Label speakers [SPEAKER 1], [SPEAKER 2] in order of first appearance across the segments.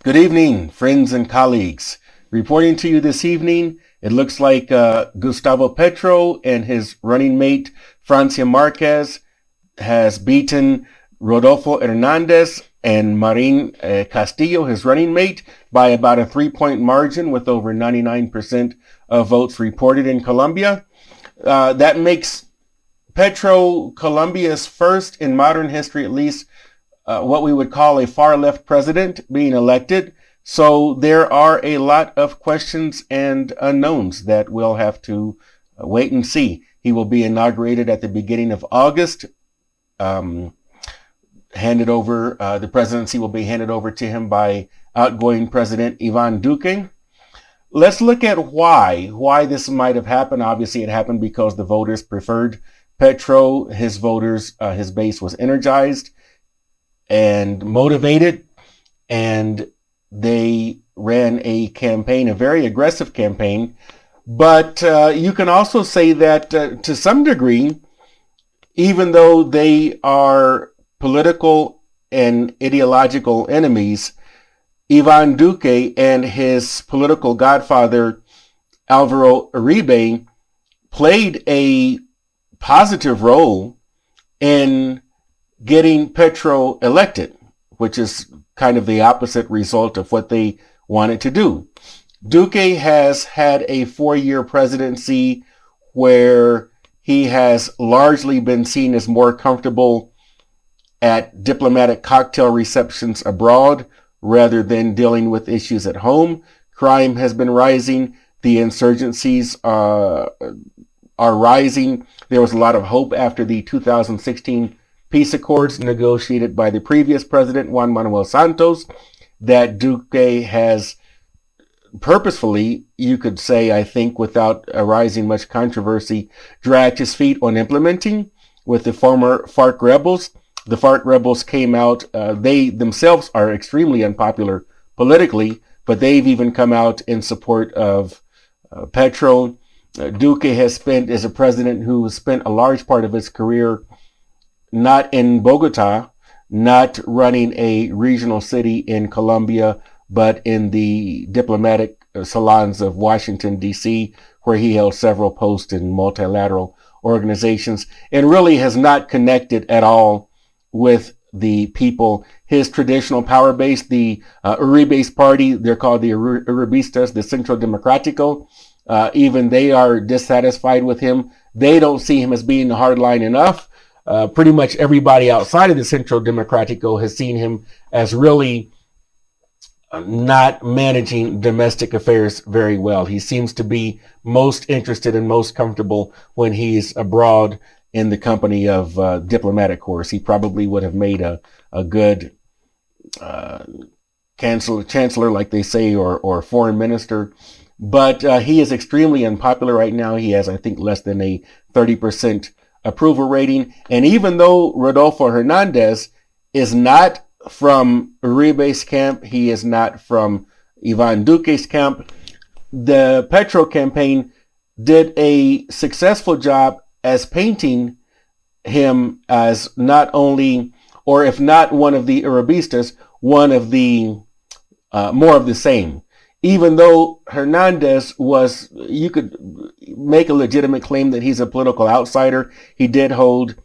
[SPEAKER 1] Good evening, friends and colleagues. Reporting to you this evening, it looks like Gustavo Petro and his running mate, Francia Marquez, has beaten Rodolfo Hernandez and Marin Castillo, his running mate, by about a 3-point margin with over 99% of votes reported in Colombia. That makes Petro Colombia's first in modern history, at least, what we would call a far-left president being elected. So there are a lot of questions and unknowns that we'll have to wait and see. He will be inaugurated at the beginning of August. The presidency will be handed over to him by outgoing President Duque. Let's look at why this might have happened. Obviously, it happened because the voters preferred Petro. His base was energized and motivated, and they ran a campaign, a very aggressive campaign. But you can also say that to some degree, even though they are political and ideological enemies, Duque and his political godfather, Alvaro Uribe, played a positive role in getting Petro elected, which is kind of the opposite result of what they wanted to do. Duque has had a 4-year presidency where he has largely been seen as more comfortable at diplomatic cocktail receptions abroad rather than dealing with issues at home. Crime has been rising. The insurgencies are rising. There was a lot of hope after the 2016 peace accords negotiated by the previous president, Juan Manuel Santos, that Duque has purposefully, you could say, I think, without arising much controversy, dragged his feet on implementing with the former FARC rebels. The FARC rebels came out, they themselves are extremely unpopular politically, but they've even come out in support of Petro. Duque is a president who has spent a large part of his career not in Bogota, not running a regional city in Colombia, but in the diplomatic salons of Washington, D.C., where he held several posts in multilateral organizations, and really has not connected at all with the people. His traditional power base, the Uribe's party, they're called the Uribistas, the Centro Democrático, even they are dissatisfied with him. They don't see him as being hardline enough. Pretty much everybody outside of the Centro Democrático has seen him as really not managing domestic affairs very well. He seems to be most interested and most comfortable when he's abroad in the company of diplomatic corps. He probably would have made a good chancellor, like they say, or foreign minister. But he is extremely unpopular right now. He has, I think, less than a 30% approval rating. And even though Rodolfo Hernandez is not from Uribe's camp, he is not from Duque's camp, the Petro campaign did a successful job as painting him as not only, or if not one of the Uribistas, one of the more of the same. Even though Hernandez was, you could make a legitimate claim that he's a political outsider. He did hold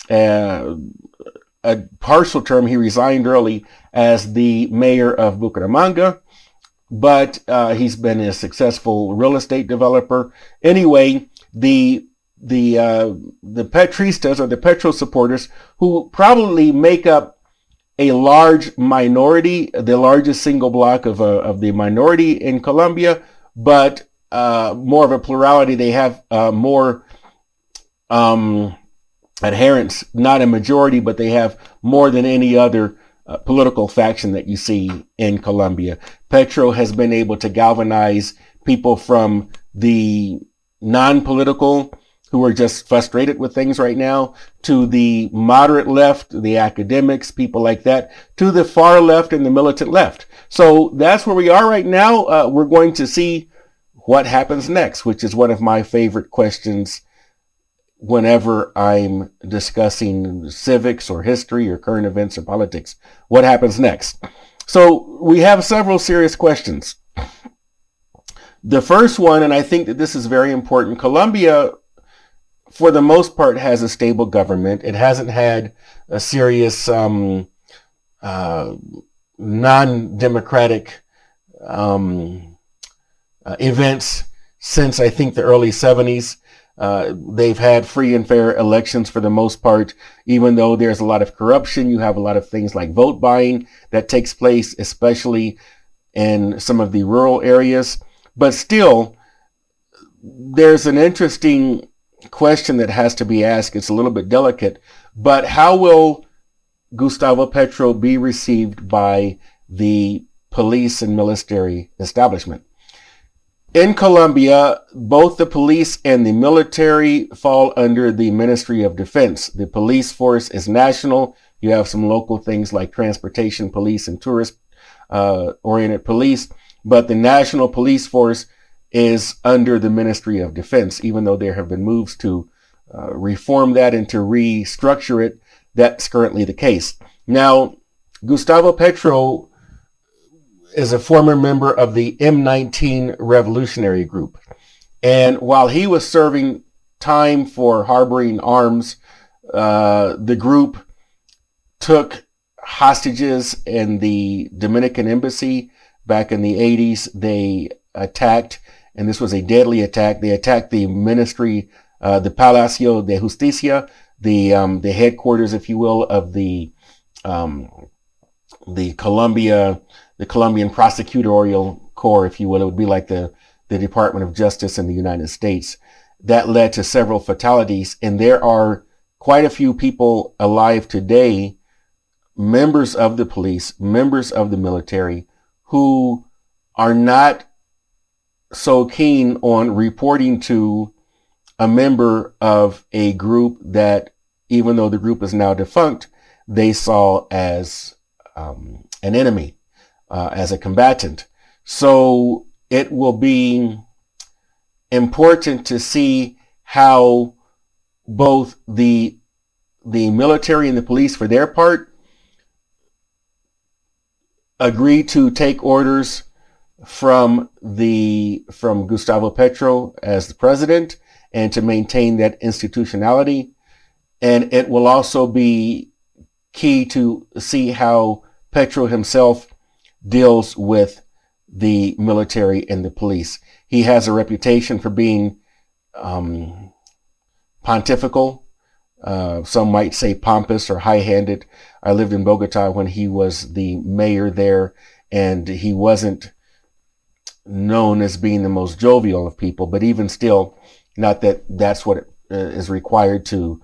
[SPEAKER 1] a partial term. He resigned early as the mayor of Bucaramanga, but he's been a successful real estate developer. Anyway, the Petristas, or the Petro supporters, who probably make up a large minority, the largest single block of the minority in Colombia, but more of a plurality. They have more adherents, not a majority, but they have more than any other political faction that you see in Colombia. Petro has been able to galvanize people from the non-political, who are just frustrated with things right now, to the moderate left, the academics, people like that, to the far left and the militant left. So that's where we are right now. We're going to see what happens next, which is one of my favorite questions whenever I'm discussing civics or history or current events or politics. What happens next? So we have several serious questions. The first one, and I think that this is very important, Colombia, for the most part, has a stable government. It hasn't had a serious non-democratic events since, I think, the early 70s. They've had free and fair elections for the most part, even though there's a lot of corruption. You have a lot of things like vote buying that takes place, especially in some of the rural areas. But still, there's an interesting question that has to be asked. It's a little bit delicate, but how will Gustavo Petro be received by the police and military establishment? In Colombia, both the police and the military fall under the Ministry of Defense. The police force is national. You have some local things like transportation police and tourist oriented police, but the national police force is under the Ministry of Defense, even though there have been moves to reform that and to restructure it. That's currently the case. Now, Gustavo Petro is a former member of the M19 revolutionary group. And while he was serving time for harboring arms, the group took hostages in the Dominican embassy back in the 80s. They attacked, and this was a deadly attack. They attacked the ministry, the Palacio de Justicia, the headquarters, if you will, of the Colombian prosecutorial corps, if you will. It would be like the Department of Justice in the United States. That led to several fatalities, and there are quite a few people alive today, members of the police, members of the military, who are not so keen on reporting to a member of a group that, even though the group is now defunct, they saw as an enemy, as a combatant. So it will be important to see how both the military and the police, for their part, agree to take orders from Gustavo Petro as the president and to maintain that institutionality. And it will also be key to see how Petro himself deals with the military and the police. He has a reputation for being pontifical. Some might say pompous or high-handed. I lived in Bogota when he was the mayor there, and he wasn't known as being the most jovial of people, but even still, not that that's what is required to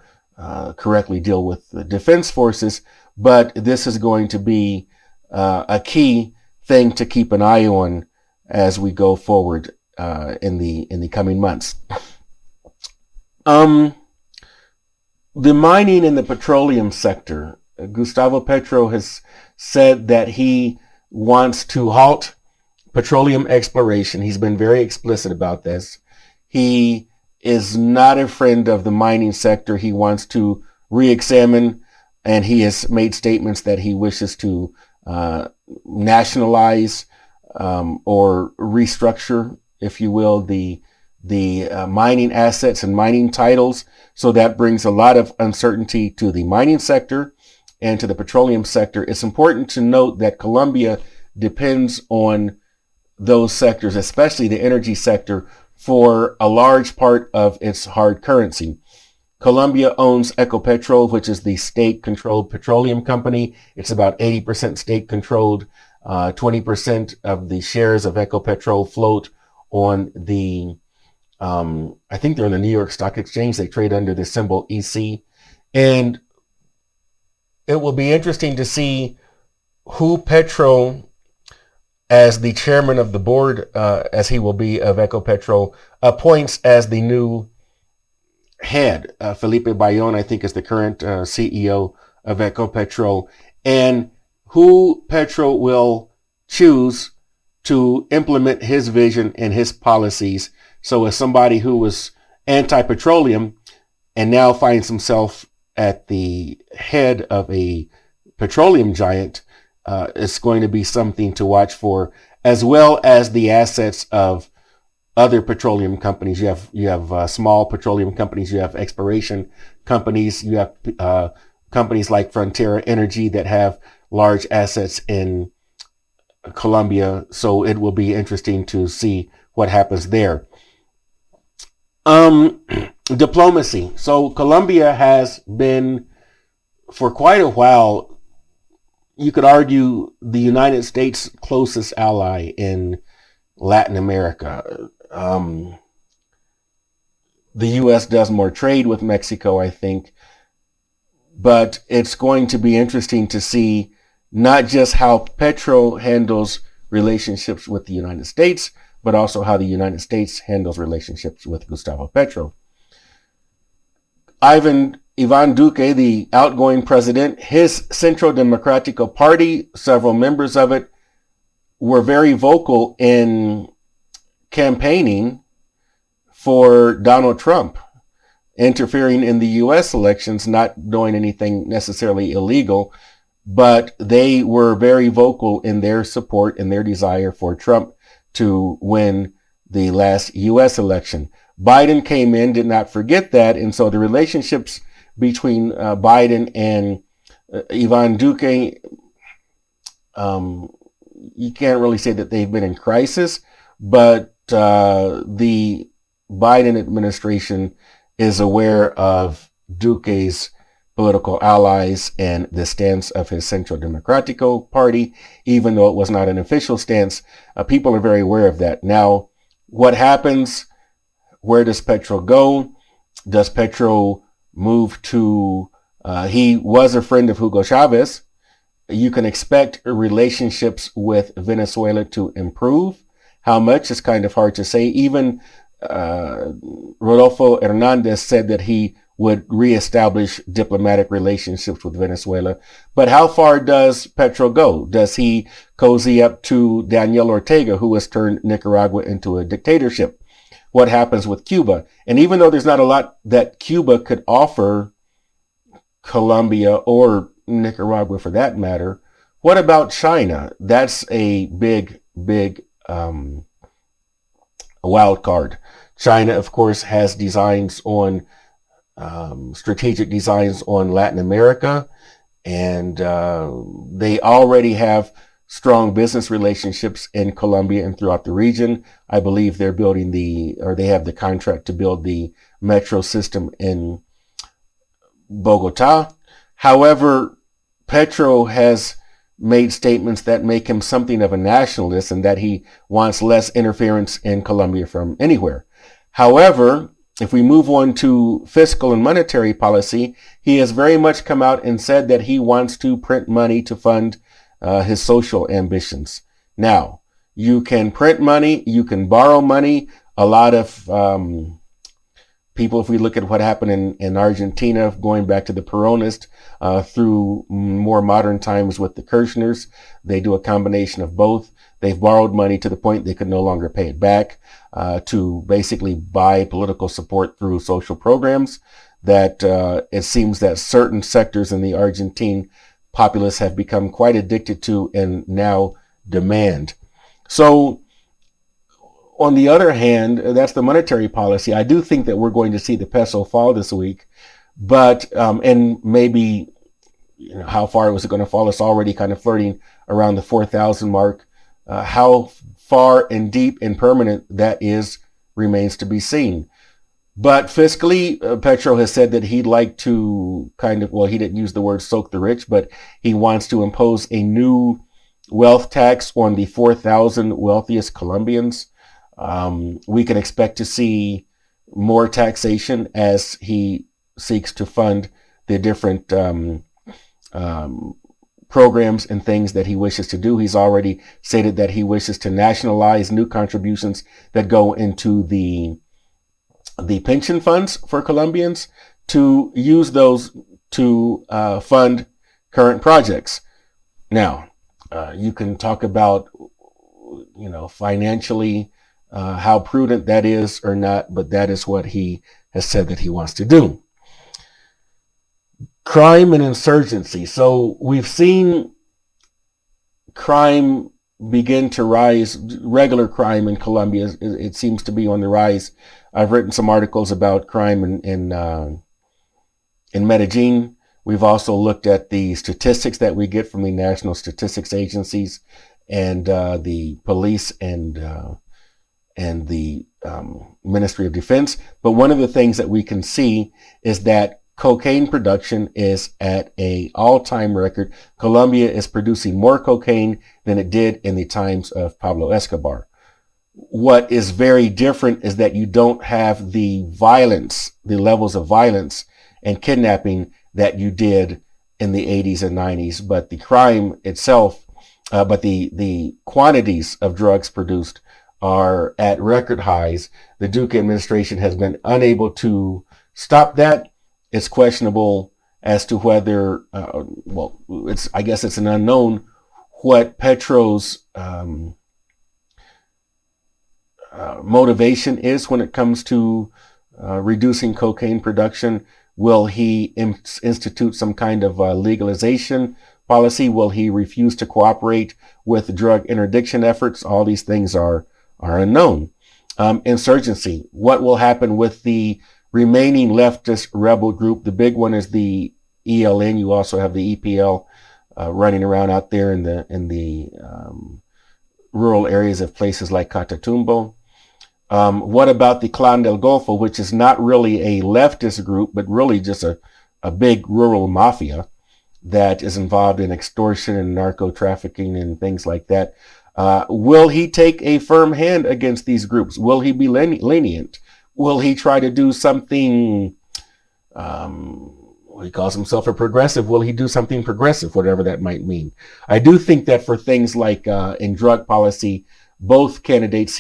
[SPEAKER 1] correctly deal with the defense forces, but this is going to be a key thing to keep an eye on as we go forward in the coming months. The mining in the petroleum sector, Gustavo Petro has said that he wants to halt petroleum exploration. He's been very explicit about this. He is not a friend of the mining sector. He wants to re-examine, and he has made statements that he wishes to nationalize or restructure, if you will, the mining assets and mining titles. So that brings a lot of uncertainty to the mining sector and to the petroleum sector. It's important to note that Colombia depends on those sectors, especially the energy sector, for a large part of its hard currency. Colombia owns Ecopetrol, which is the state-controlled petroleum company. It's about 80% state-controlled. 20% of the shares of Ecopetrol float on the I think they're in the New York Stock Exchange. They trade under the symbol EC. And it will be interesting to see who Petro, as the chairman of the board, as he will be of Ecopetrol, appoints as the new head. Felipe Bayón, I think, is the current CEO of Ecopetrol. And who Petro will choose to implement his vision and his policies. So as somebody who was anti-petroleum and now finds himself at the head of a petroleum giant, It's going to be something to watch for, as well as the assets of other petroleum companies. You have small petroleum companies. You have exploration companies. You have companies like Frontera Energy that have large assets in Colombia. So it will be interesting to see what happens there. Diplomacy. So Colombia has been, for quite a while, you could argue, the United States' closest ally in Latin America. The U.S. does more trade with Mexico, I think, but it's going to be interesting to see not just how Petro handles relationships with the United States, but also how the United States handles relationships with Gustavo Petro. Ivan Duque, the outgoing president, his Centro Democrático Party, several members of it, were very vocal in campaigning for Donald Trump, interfering in the U.S. elections, not doing anything necessarily illegal, but they were very vocal in their support and their desire for Trump to win the last U.S. election. Biden came in, did not forget that, and so the relationships between Biden and Ivan Duque, you can't really say that they've been in crisis, but the Biden administration is aware of Duque's political allies and the stance of his Centro Democrático Party, even though it was not an official stance. People are very aware of that. Now, what happens? Where does Petro go? Does Petro move to, he was a friend of Hugo Chavez. You can expect relationships with Venezuela to improve. How much is kind of hard to say. Even Rodolfo Hernandez said that he would reestablish diplomatic relationships with Venezuela. But how far does Petro go? Does he cozy up to Daniel Ortega, who has turned Nicaragua into a dictatorship? What happens with Cuba? And even though there's not a lot that Cuba could offer Colombia or Nicaragua for that matter, what about China? That's a big wild card. China, of course, has designs on strategic designs on Latin America, and they already have strong business relationships in Colombia and throughout the region. I believe they're building they have the contract to build the metro system in Bogota. However, Petro has made statements that make him something of a nationalist and that he wants less interference in Colombia from anywhere. However, if we move on to fiscal and monetary policy, he has very much come out and said that he wants to print money to fund his social ambitions. Now, you can print money, you can borrow money. A lot of people, if we look at what happened in Argentina, going back to the Peronists, through more modern times with the Kirchners, they do a combination of both. They've borrowed money to the point they could no longer pay it back, to basically buy political support through social programs that it seems that certain sectors in the Argentine populace have become quite addicted to and now demand. So on the other hand, that's the monetary policy. I do think that we're going to see the peso fall this week, but and maybe, how far was it going to fall? It's already kind of flirting around the 4,000 mark. How far and deep and permanent that is remains to be seen. But fiscally, Petro has said that he'd like to he didn't use the word soak the rich, but he wants to impose a new wealth tax on the 4,000 wealthiest Colombians. We can expect to see more taxation as he seeks to fund the different programs and things that he wishes to do. He's already stated that he wishes to nationalize new contributions that go into the pension funds for Colombians, to use those to fund current projects. Now, you can talk about, financially, how prudent that is or not, but that is what he has said that he wants to do. Crime and insurgency. So we've seen crime begin to rise, regular crime in Colombia, it seems to be on the rise. I've written some articles about crime in Medellin. We've also looked at the statistics that we get from the national statistics agencies and the police and the Ministry of Defense. But one of the things that we can see is that cocaine production is at an all-time record. Colombia is producing more cocaine than it did in the times of Pablo Escobar. What is very different is that you don't have the violence, the levels of violence and kidnapping that you did in the 80s and 90s, but the crime itself, but the quantities of drugs produced are at record highs. The Duque administration has been unable to stop that. It's questionable as to whether, I guess it's an unknown what Petro's motivation is when it comes to reducing cocaine production. Will he institute some kind of legalization policy? Will he refuse to cooperate with drug interdiction efforts? All these things are unknown. Insurgency. What will happen with the remaining leftist rebel group? The big one is the ELN. You also have the EPL running around out there in the rural areas of places like Catatumbo. What about the Clan del Golfo, which is not really a leftist group, but really just a big rural mafia that is involved in extortion and narco trafficking and things like that? Will he take a firm hand against these groups? Will he be lenient? Will he try to do something? He calls himself a progressive. Will he do something progressive, whatever that might mean? I do think that for things like in drug policy, both candidates,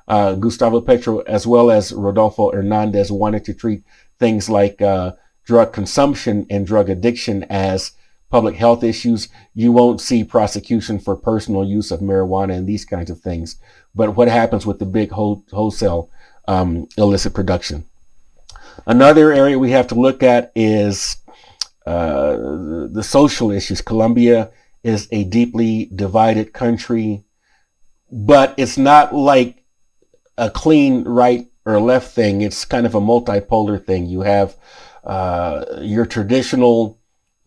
[SPEAKER 1] Gustavo Petro, as well as Rodolfo Hernandez, wanted to treat things like drug consumption and drug addiction as public health issues. You won't see prosecution for personal use of marijuana and these kinds of things. But what happens with the big wholesale illicit production? Another area we have to look at is the social issues. Colombia is a deeply divided country, but it's not like a clean right or left thing. It's kind of a multipolar thing. You have your traditional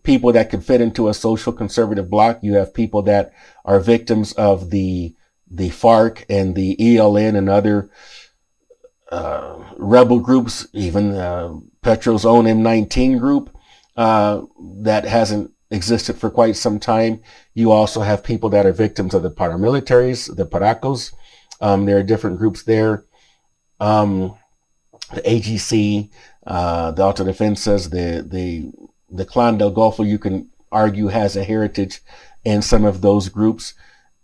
[SPEAKER 1] people that could fit into a social conservative bloc. You have people that are victims of the FARC and the ELN and other rebel groups, even Petro's own M19 group that hasn't existed for quite some time. You also have people that are victims of the paramilitaries, the Paracos. There are different groups there. The AGC, the Autodefensas, the Clan del Golfo, you can argue has a heritage in some of those groups.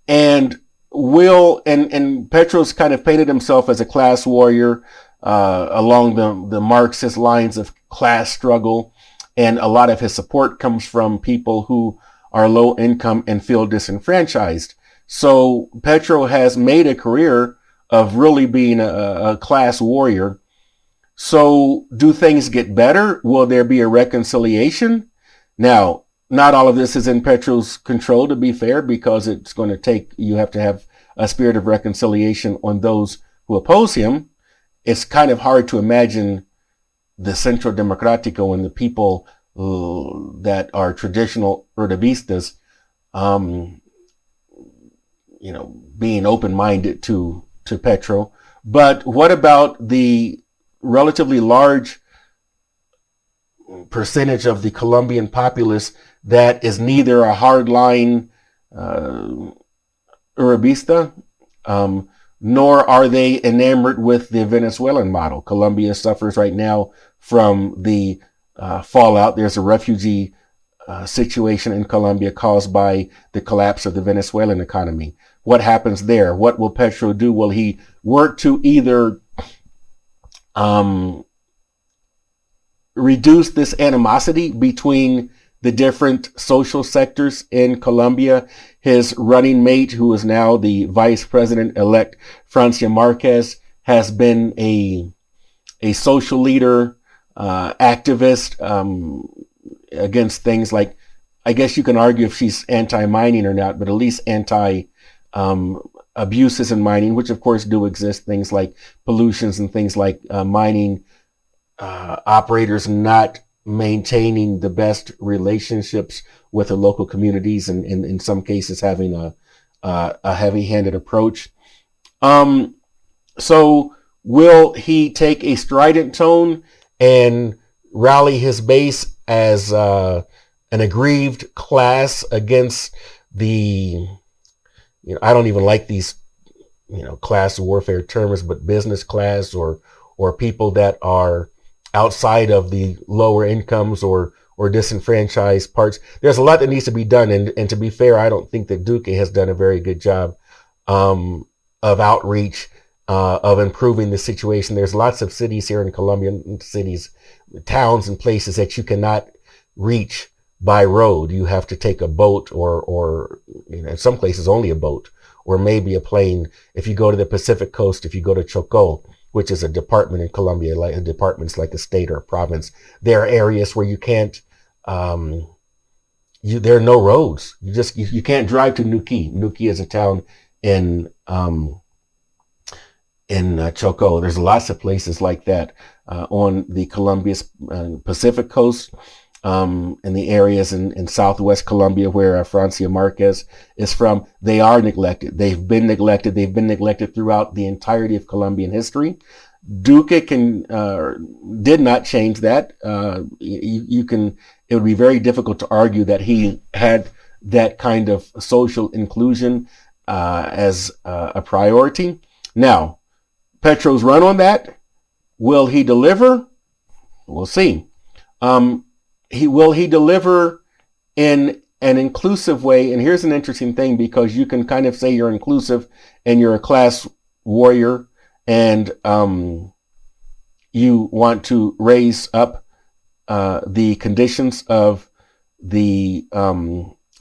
[SPEAKER 1] And Petros kind of painted himself as a class warrior along the Marxist lines of class struggle. And a lot of his support comes from people who are low income and feel disenfranchised. So Petro has made a career of really being a class warrior. So do things get better? Will there be a reconciliation? Now, not all of this is in Petro's control, to be fair, because it's going to take, you have to have a spirit of reconciliation on those who oppose him. It's kind of hard to imagine the Centro Democrático and the people that are traditional Uribistas, being open-minded to Petro. But what about the relatively large percentage of the Colombian populace that is neither a hardline Uribista, nor are they enamored with the Venezuelan model? Colombia suffers right now from the fallout. There's a refugee situation in Colombia caused by the collapse of the Venezuelan economy. What happens there? What will Petro do? Will he work to either reduce this animosity between the different social sectors in Colombia? His running mate, who is now the vice president-elect, Francia Marquez, has been a social leader, activist against things like, I guess you can argue if she's anti-mining or not, but at least abuses in mining, which of course do exist, things like pollutions and things like mining operators not maintaining the best relationships with the local communities, and in some cases having a heavy-handed approach. So will he take a strident tone and rally his base as an aggrieved class against the, I don't even like these, class warfare terms, but business class or people that are outside of the lower incomes or disenfranchised parts? There's a lot that needs to be done. And to be fair, I don't think that Duque has done a very good job of outreach, of improving the situation. There's lots of cities here in Colombia, cities, towns and places that you cannot reach by road. You have to take a boat or in some places only a boat or maybe a plane. If you go to the Pacific coast, if you go to Chocó, which is a department in Colombia, like a department's like a state or a province, there are areas where you can't, there are no roads. You can't drive to Nuquí. Nuquí is a town in Chocó. There's lots of places like that on the Colombia's Pacific coast, in the areas in southwest Colombia where Francia Marquez is from. They are neglected. They've been neglected. They've been neglected throughout the entirety of Colombian history. Duque did not change that. It would be very difficult to argue that he had that kind of social inclusion as a priority. Now, Petros run on that. Will he deliver? We'll see. Will he deliver in an inclusive way? And here's an interesting thing, because you can kind of say you're inclusive and you're a class warrior and you want to raise up the conditions of the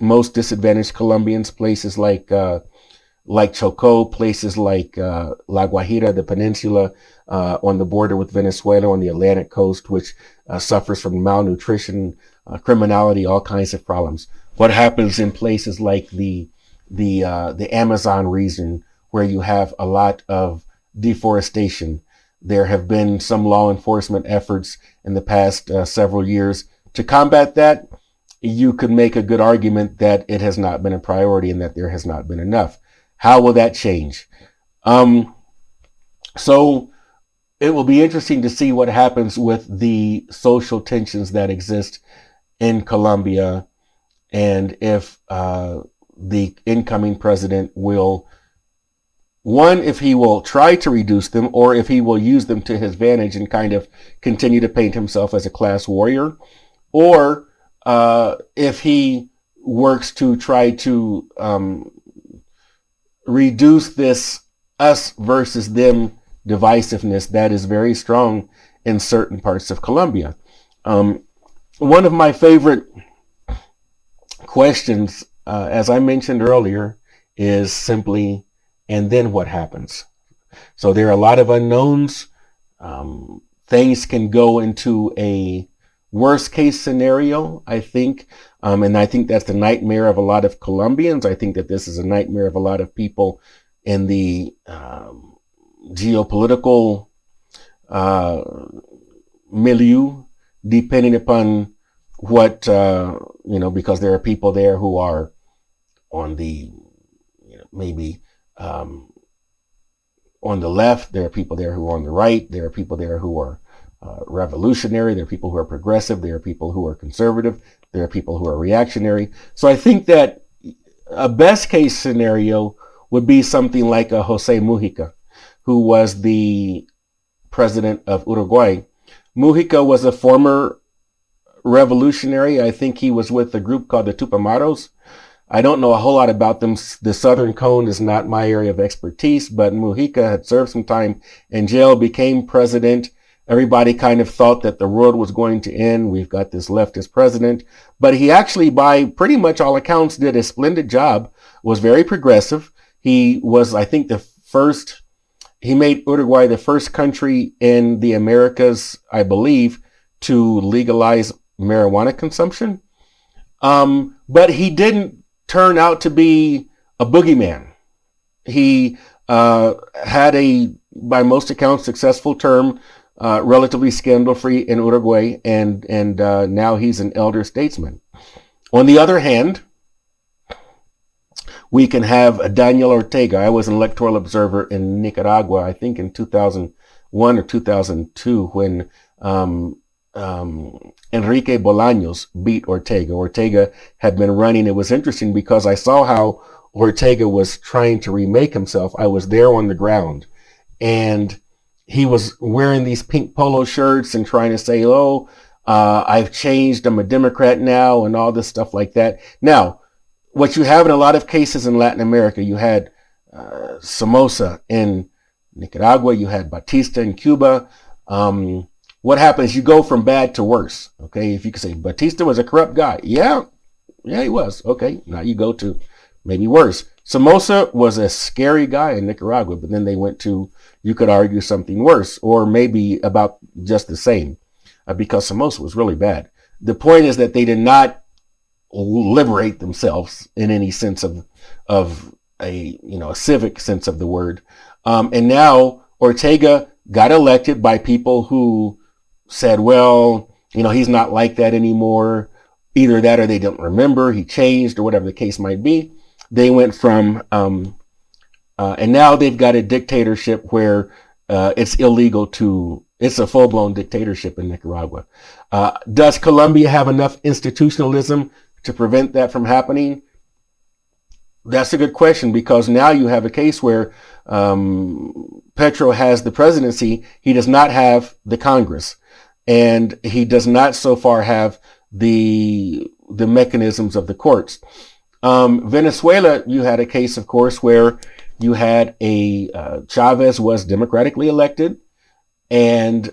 [SPEAKER 1] most disadvantaged Colombians, places like Chocó, places like La Guajira, the peninsula on the border with Venezuela on the Atlantic coast, which suffers from malnutrition, criminality, all kinds of problems. What happens in places like the Amazon region, where you have a lot of deforestation? There have been some law enforcement efforts in the past several years to combat that. You could make a good argument that it has not been a priority and that there has not been enough. How will that change? So it will be interesting to see what happens with the social tensions that exist in Colombia, and if the incoming president will, one, if he will try to reduce them, or if he will use them to his advantage and kind of continue to paint himself as a class warrior, or if he works to try to reduce this us versus them divisiveness that is very strong in certain parts of Colombia. One of my favorite questions, as I mentioned earlier, is simply, and then what happens? So there are a lot of unknowns. Things can go into a worst case scenario, I think. And I think that's the nightmare of a lot of Colombians. I think that this is a nightmare of a lot of people in the geopolitical milieu, depending upon what, because there are people there who are on the, maybe on the left. There are people there who are on the right. There are people there who are revolutionary. There are people who are progressive. There are people who are conservative. There are people who are reactionary. So I think that a best case scenario would be something like a José Mujica, who was the president of Uruguay. Mujica was a former revolutionary. I think he was with a group called the Tupamaros. I don't know a whole lot about them. The Southern Cone is not my area of expertise, but Mujica had served some time in jail, became president. Everybody kind of thought that the world was going to end. We've got this leftist president, but he actually, by pretty much all accounts, did a splendid job, was very progressive. He was, I think, he made Uruguay the first country in the Americas, I believe, to legalize marijuana consumption. But he didn't turn out to be a boogeyman. He had a, by most accounts, successful term, relatively scandal-free in Uruguay, and now he's an elder statesman. On the other hand, we can have a Daniel Ortega. I was an electoral observer in Nicaragua, I think in 2001 or 2002, when Enrique Bolaños beat Ortega. Ortega had been running. It was interesting because I saw how Ortega was trying to remake himself. I was there on the ground, and he was wearing these pink polo shirts and trying to say, oh, I've changed, I'm a Democrat now, and all this stuff like that. Now, what you have in a lot of cases in Latin America, you had Somoza in Nicaragua, you had Batista in Cuba. What happens? You go from bad to worse. Okay, if you could say Batista was a corrupt guy, yeah, he was. Okay, now you go to maybe worse. Somoza was a scary guy in Nicaragua, but then they went to, you could argue, something worse, or maybe about just the same, because Somoza was really bad. The point is that they did not liberate themselves in any sense of a civic sense of the word. And now Ortega got elected by people who said, well, he's not like that anymore. Either that or they don't remember, he changed, or whatever the case might be. They went from, and now they've got a dictatorship where it's illegal to, it's a full-blown dictatorship in Nicaragua. Does Colombia have enough institutionalism to prevent that from happening? That's a good question, because now you have a case where Petro has the presidency. He does not have the Congress, and he does not so far have the mechanisms of the courts. Venezuela, you had a case, of course, where you had a Chavez was democratically elected, and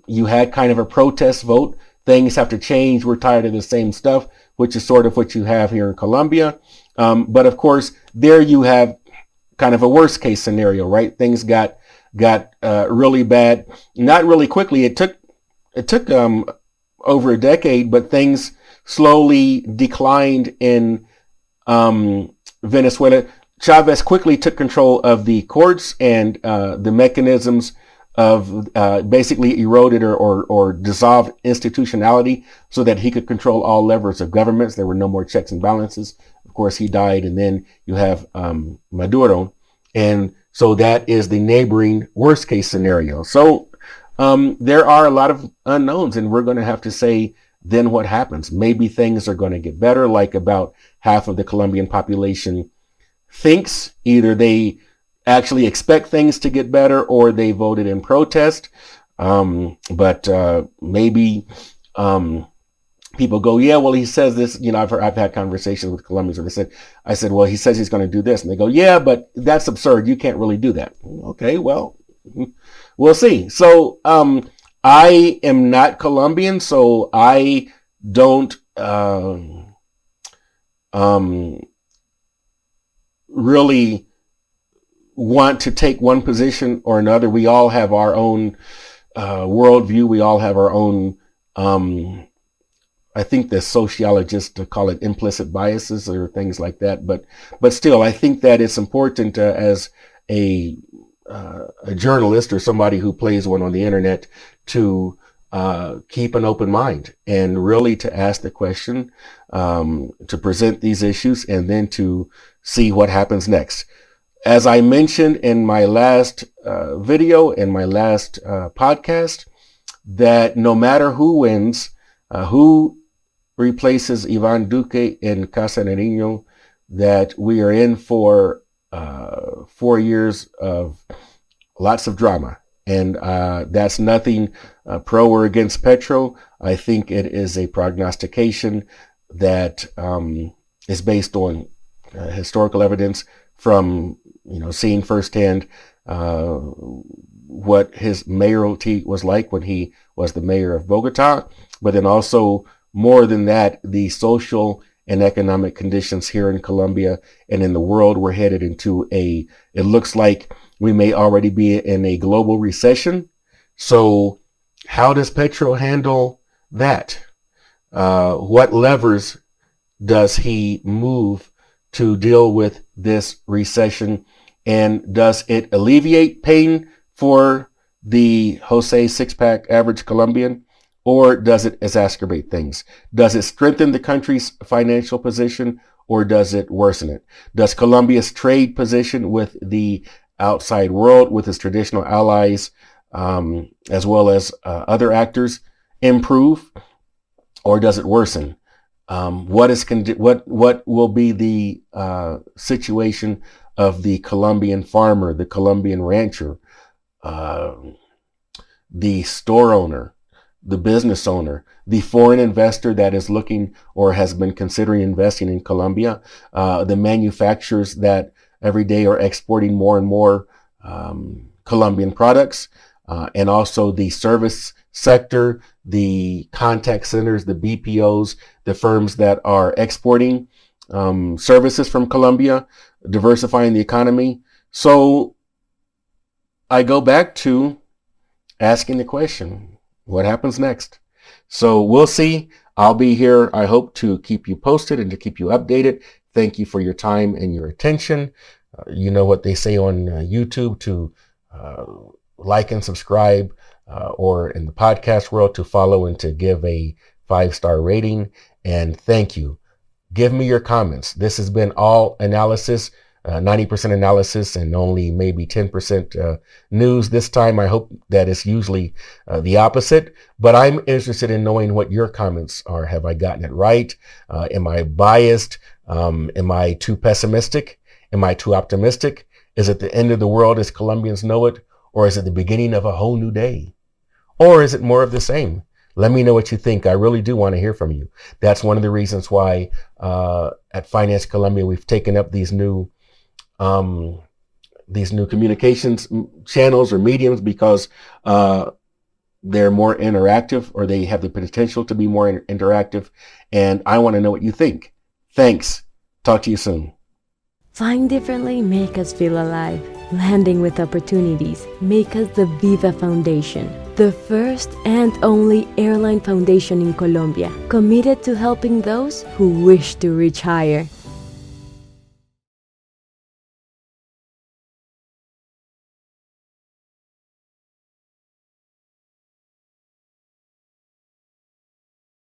[SPEAKER 1] you had kind of a protest vote. Things have to change. We're tired of the same stuff, which is sort of what you have here in Colombia. But of course, there you have kind of a worst case scenario, right? Things got really bad, not really quickly. It took over a decade, but things slowly declined in Venezuela. Chavez quickly took control of the courts and the mechanisms of basically eroded or dissolved institutionality so that he could control all levers of governments. There were no more checks and balances. Of course, he died, and then you have Maduro. And so that is the neighboring worst case scenario. So there are a lot of unknowns, and we're going to have to say then what happens. Maybe things are going to get better, like about half of the Colombian population thinks. Either they actually expect things to get better or they voted in protest. But maybe people go, yeah, well, he says this, I've had conversations with Colombians where I said, well, he says he's going to do this. And they go, yeah, but that's absurd. You can't really do that. Okay, well, we'll see. So I am not Colombian, so I don't really want to take one position or another. We all have our own worldview. We all have our own, I think the sociologists call it implicit biases or things like that. But still, I think that it's important as a journalist or somebody who plays one on the internet to keep an open mind and really to ask the question, to present these issues, and then to see what happens next. As I mentioned in my last video, in my last podcast, that no matter who wins, who replaces Iván Duque in Casa Nariño, that we are in for 4 years of lots of drama. And that's nothing pro or against Petro. I think it is a prognostication that is based on historical evidence from seeing firsthand what his mayoralty was like when he was the mayor of Bogota, but then also more than that, the social and economic conditions here in Colombia and in the world. We're headed into it looks like we may already be in a global recession. So how does Petro handle that? What levers does he move to deal with this recession? And does it alleviate pain for the Jose six-pack average Colombian? Or does it exacerbate things? Does it strengthen the country's financial position, or does it worsen it? Does Colombia's trade position with the outside world, with its traditional allies, as well as other actors, improve, or does it worsen? What will be the situation of the Colombian farmer, the Colombian rancher, the store owner, the business owner, the foreign investor that is looking or has been considering investing in Colombia, the manufacturers that every day are exporting more and more Colombian products, and also the service sector, the contact centers, the BPOs, the firms that are exporting services from Colombia, diversifying the economy. So I go back to asking the question, what happens next? So we'll see. I'll be here, I hope, to keep you posted and to keep you updated. Thank you for your time and your attention. You know what they say on YouTube, to like and subscribe, or in the podcast world to follow and to give a 5-star rating. And thank you. Give me your comments. This has been all analysis, 90% analysis and only maybe 10% news. This time, I hope that it's usually the opposite, but I'm interested in knowing what your comments are. Have I gotten it right? Am I biased? Am I too pessimistic? Am I too optimistic? Is it the end of the world as Colombians know it? Or is it the beginning of a whole new day? Or is it more of the same? Let me know what you think. I really do want to hear from you. That's one of the reasons why at Finance Colombia, we've taken up these new communications channels or mediums, because they're more interactive, or they have the potential to be more interactive. And I want to know what you think. Thanks. Talk to you soon.
[SPEAKER 2] Flying differently make us feel alive. Landing with opportunities make us the Vida Foundation, the first and only airline foundation in Colombia, committed to helping those who wish to reach higher.